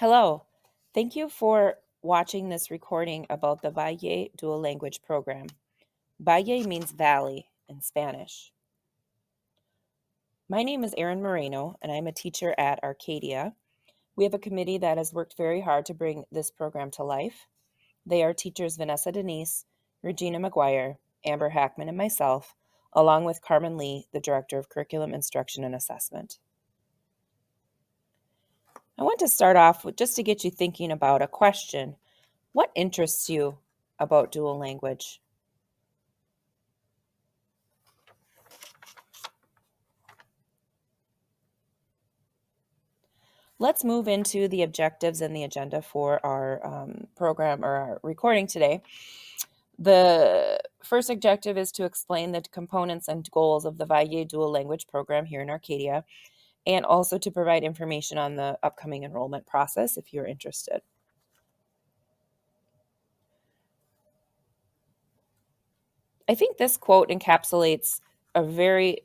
Hello. Thank you for watching this recording about the Valle dual language program. Valle means valley in Spanish. My name is Erin Moreno, and I'm a teacher at Arcadia. We have a committee that has worked very hard to bring this program to life. They are teachers Vanessa Denise, Regina McGuire, Amber Hackman, and myself, along with Carmen Lee, the Director of Curriculum Instruction and Assessment. I want to start off with just to get you thinking about a question. What interests you about dual language? Let's move into the objectives and the agenda for our program or our recording today. The first objective is to explain the components and goals of the Valle dual language program here in Arcadia, and also to provide information on the upcoming enrollment process if you're interested. I think this quote encapsulates a very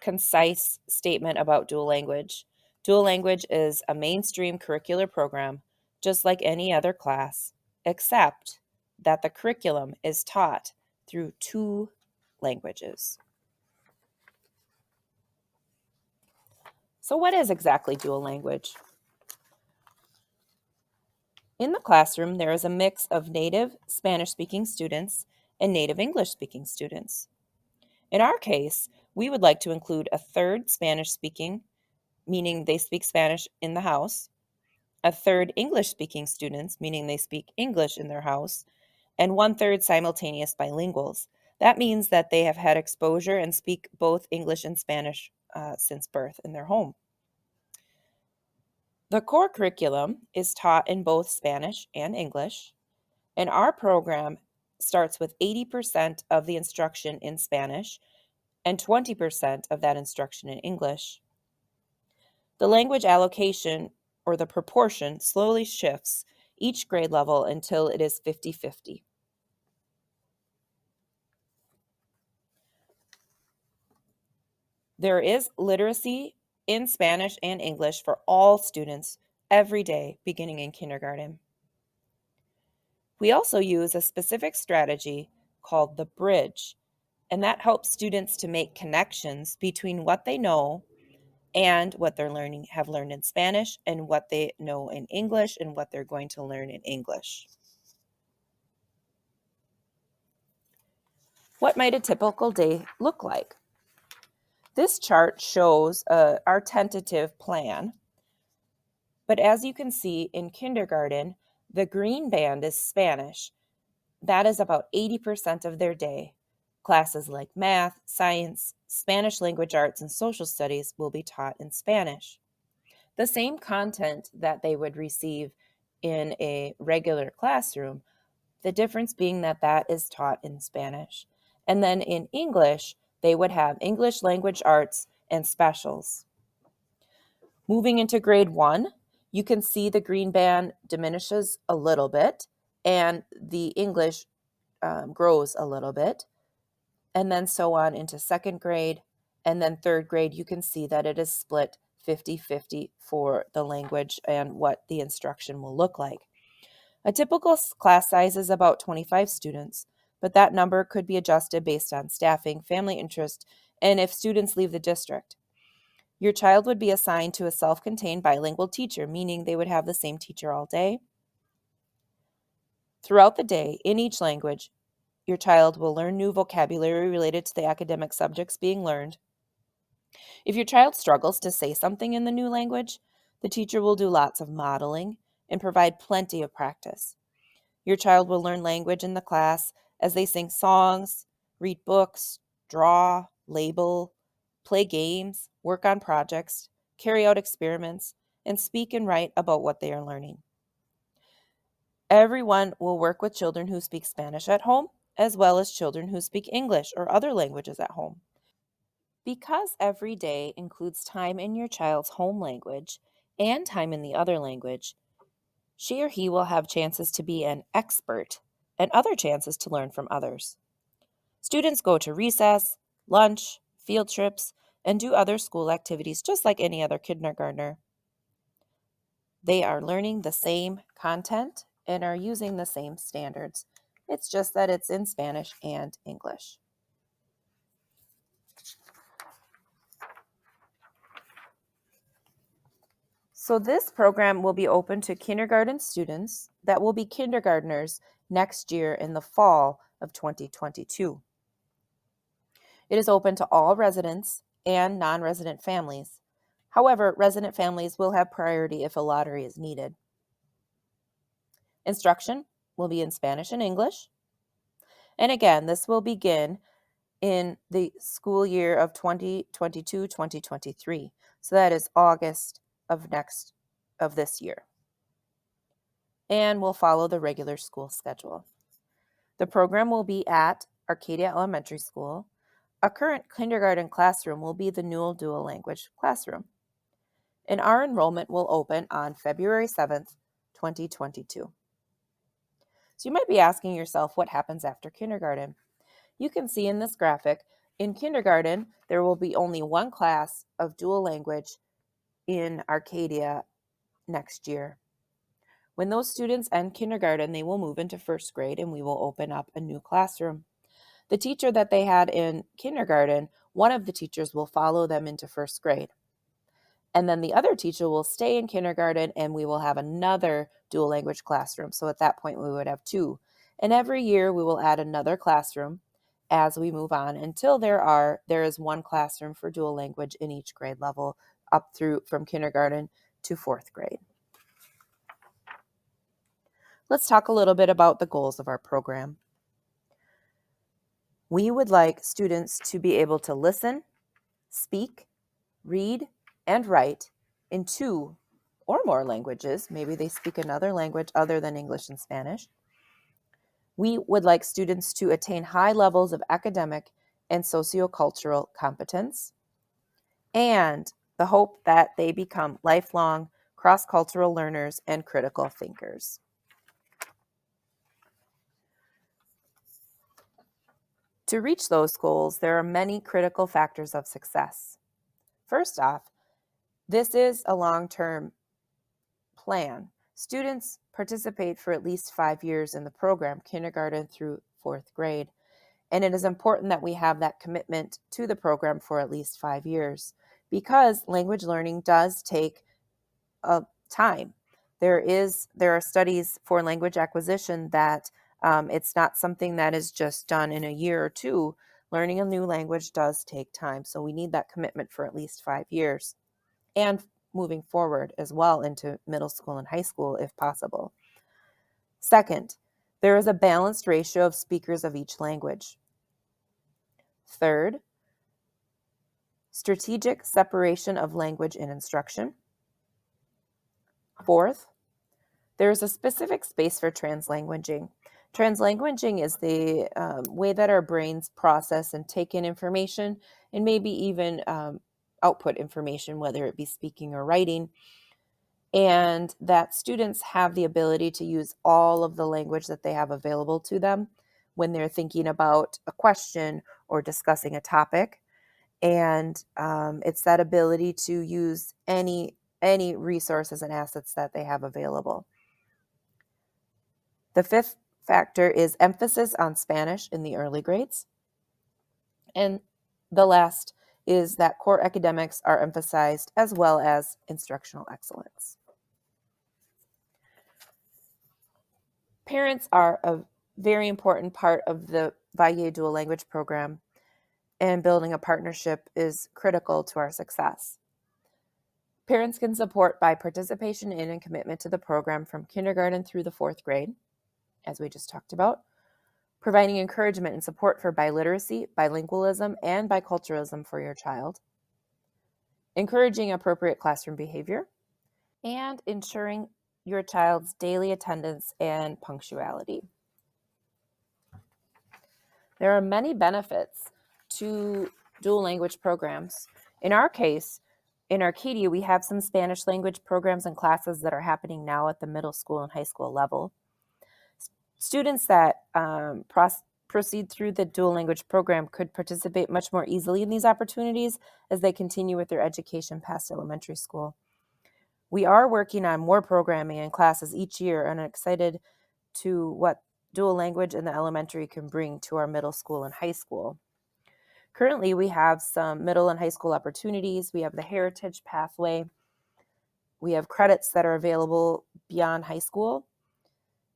concise statement about dual language. Dual language is a mainstream curricular program, just like any other class, except that the curriculum is taught through two languages. So what is exactly dual language? In the classroom, there is a mix of native Spanish-speaking students and native English-speaking students. In our case, we would like to include a third Spanish-speaking, meaning they speak Spanish in the house, a third English-speaking students, meaning they speak English in their house, and one-third simultaneous bilinguals. That means that they have had exposure and speak both English and Spanish since birth in their home. The core curriculum is taught in both Spanish and English, and our program starts with 80% of the instruction in Spanish and 20% of that instruction in English. The language allocation or the proportion slowly shifts each grade level until it is 50-50. There is literacy in Spanish and English for all students every day beginning in kindergarten. We also use a specific strategy called the bridge, and that helps students to make connections between what they know and what they're have learned in Spanish and what they know in English and what they're going to learn in English. What might a typical day look like? This chart shows our tentative plan, but as you can see in kindergarten, the green band is Spanish. That is about 80% of their day. Classes like math, science, Spanish language arts, and social studies will be taught in Spanish. The same content that they would receive in a regular classroom, the difference being that that is taught in Spanish. And then in English, they would have English language arts and specials. Moving into grade 1, you can see the green band diminishes a little bit and the English grows a little bit. And then so on into second grade. And then third grade, you can see that it is split 50-50 for the language and what the instruction will look like. A typical class size is about 25 students, but that number could be adjusted based on staffing, family interest, and if students leave the district. Your child would be assigned to a self-contained bilingual teacher, meaning they would have the same teacher all day. Throughout the day, in each language, your child will learn new vocabulary related to the academic subjects being learned. If your child struggles to say something in the new language, the teacher will do lots of modeling and provide plenty of practice. Your child will learn language in the class as they sing songs, read books, draw, label, play games, work on projects, carry out experiments, and speak and write about what they are learning. Everyone will work with children who speak Spanish at home, as well as children who speak English or other languages at home. Because every day includes time in your child's home language and time in the other language, she or he will have chances to be an expert and other chances to learn from others. Students go to recess, lunch, field trips, and do other school activities just like any other kindergartner. They are learning the same content and are using the same standards. It's just that it's in Spanish and English. So this program will be open to kindergarten students that will be kindergartners next year in the fall of 2022. It is open to all residents and non-resident families. However, resident families will have priority if a lottery is needed. Instruction will be in Spanish and English. And again, this will begin in the school year of 2022-2023. So that is August of this year. And will follow the regular school schedule. The program will be at Arcadia Elementary School. A current kindergarten classroom will be the Newell Dual Language Classroom. And our enrollment will open on February 7th, 2022. So you might be asking yourself, what happens after kindergarten? You can see in this graphic, in kindergarten, there will be only one class of dual language in Arcadia next year. When those students end kindergarten, they will move into first grade and we will open up a new classroom. The teacher that they had in kindergarten, one of the teachers will follow them into first grade. And then the other teacher will stay in kindergarten and we will have another dual language classroom. So at that point, we would have two. And every year we will add another classroom as we move on until there is one classroom for dual language in each grade level up through from kindergarten to fourth grade. Let's talk a little bit about the goals of our program. We would like students to be able to listen, speak, read, and write in 2 or more languages. Maybe they speak another language other than English and Spanish. We would like students to attain high levels of academic and sociocultural competence, and the hope that they become lifelong cross-cultural learners and critical thinkers. To reach those goals, there are many critical factors of success. First off, this is a long-term plan. Students participate for at least 5 years in the program, kindergarten through fourth grade, and it is important that we have that commitment to the program for at least 5 years because language learning does take time. There are studies for language acquisition that it's not something that is just done in a year or two. Learning a new language does take time, so we need that commitment for at least 5 years. And moving forward as well into middle school and high school if possible. Second, there is a balanced ratio of speakers of each language. Third, strategic separation of language in instruction. Fourth, there is a specific space for translanguaging. Translanguaging is the way that our brains process and take in information and maybe even output information, whether it be speaking or writing, and that students have the ability to use all of the language that they have available to them when they're thinking about a question or discussing a topic. And it's that ability to use any resources and assets that they have available. The fifth factor is emphasis on Spanish in the early grades. And the last is that core academics are emphasized as well as instructional excellence. Parents are a very important part of the Valle Dual Language Program, and building a partnership is critical to our success. Parents can support by participation in and commitment to the program from kindergarten through the fourth grade, as we just talked about, providing encouragement and support for biliteracy, bilingualism, and biculturalism for your child, encouraging appropriate classroom behavior, and ensuring your child's daily attendance and punctuality. There are many benefits to dual language programs. In our case, in Arcadia, we have some Spanish language programs and classes that are happening now at the middle school and high school level. Students that proceed through the dual language program could participate much more easily in these opportunities as they continue with their education past elementary school. We are working on more programming and classes each year, and I'm excited to what dual language in the elementary can bring to our middle school and high school. Currently, we have some middle and high school opportunities. We have the Heritage Pathway. We have credits that are available beyond high school,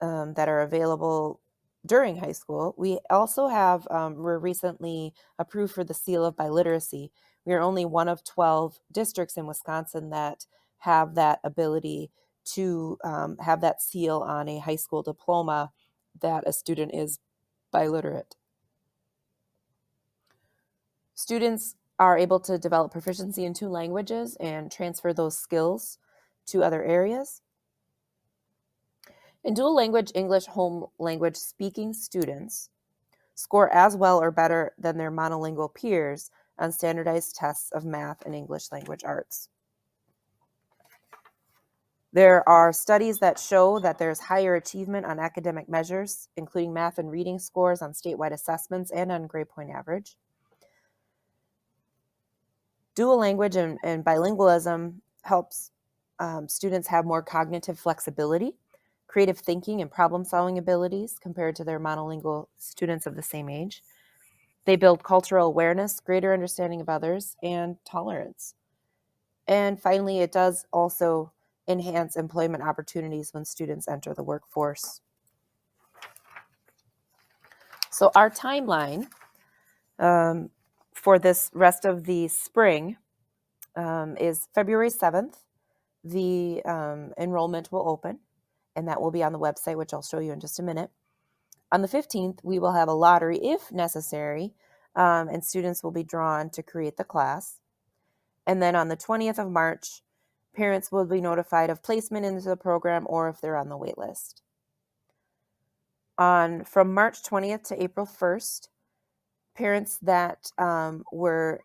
that are available during high school. We also have, we're recently approved for the seal of biliteracy. We are only one of 12 districts in Wisconsin that have that ability to have that seal on a high school diploma that a student is biliterate. Students are able to develop proficiency in 2 languages and transfer those skills to other areas. In dual language English home language speaking students score as well or better than their monolingual peers on standardized tests of math and English language arts. There are studies that show that there's higher achievement on academic measures, including math and reading scores on statewide assessments and on grade point average. Dual language and bilingualism helps students have more cognitive flexibility, creative thinking, and problem-solving abilities compared to their monolingual students of the same age. They build cultural awareness, greater understanding of others, and tolerance. And finally, it does also enhance employment opportunities when students enter the workforce. So our timeline for this rest of the spring is February 7th. The enrollment will open, and that will be on the website, which I'll show you in just a minute. On the 15th, we will have a lottery if necessary, and students will be drawn to create the class. And then on the 20th of March, parents will be notified of placement into the program or if they're on the wait list. From March 20th to April 1st, parents that were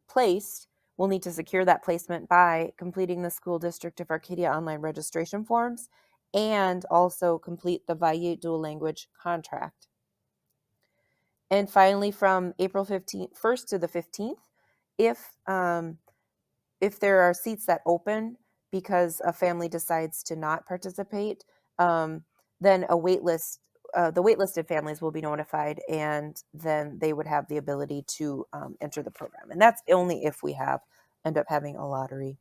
placed will need to secure that placement by completing the School District of Arcadia online registration forms and also complete the Valle dual language contract. And finally, from April 1st to the 15th, if there are seats that open because a family decides to not participate, then a wait list, the waitlisted families will be notified, and then they would have the ability to enter the program. And that's only if we end up having a lottery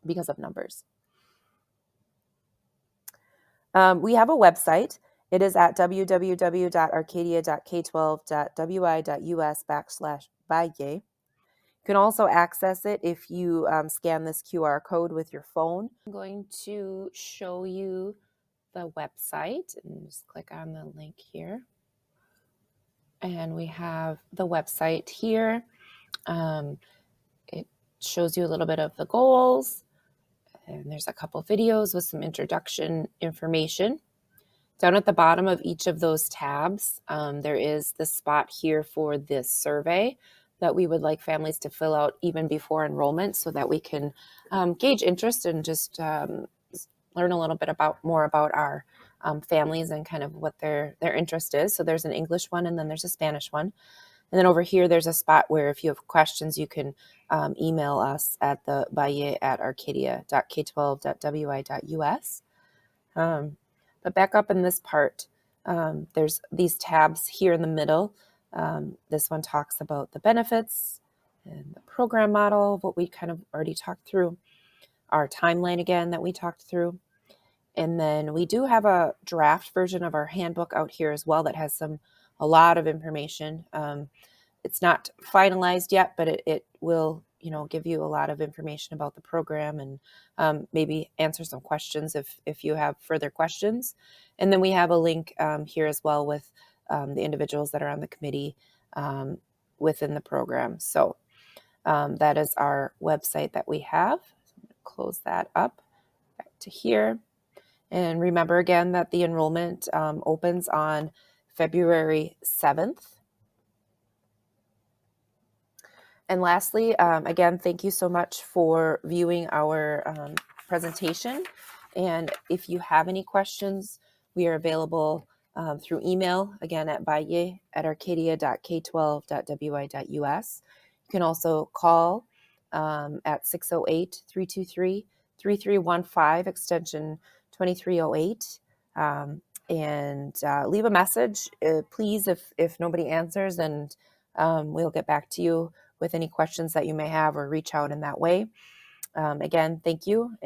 because of numbers. We have a website. It is at www.arcadia.k12.wi.us/Valle. You can also access it if you scan this QR code with your phone. I'm going to show you the website and just click on the link here. And we have the website here. It shows you a little bit of the goals, and there's a couple videos with some introduction information. Down at the bottom of each of those tabs, there is the spot here for this survey that we would like families to fill out even before enrollment so that we can gauge interest and just learn a little bit more about our families and kind of what their interest is. So there's an English one and then there's a Spanish one. And then over here, there's a spot where if you have questions, you can email us at the valle@arcadia.k12.wi.us. But back up in this part, there's these tabs here in the middle. This one talks about the benefits and the program model, what we kind of already talked through, our timeline again that we talked through. And then we do have a draft version of our handbook out here as well that has a lot of information. It's not finalized yet, but it will, give you a lot of information about the program and maybe answer some questions if you have further questions. And then we have a link here as well with the individuals that are on the committee within the program. So that is our website that we have. So I'm going to close that up back to here. And remember again that the enrollment opens on February 7th. And lastly, again, thank you so much for viewing our presentation. And if you have any questions, we are available through email, again, at valle@arcadia.k12.wi.us. You can also call at 608-323-3315, extension 2308. And leave a message, please, if nobody answers, and we'll get back to you with any questions that you may have, or reach out in that way. Again, thank you.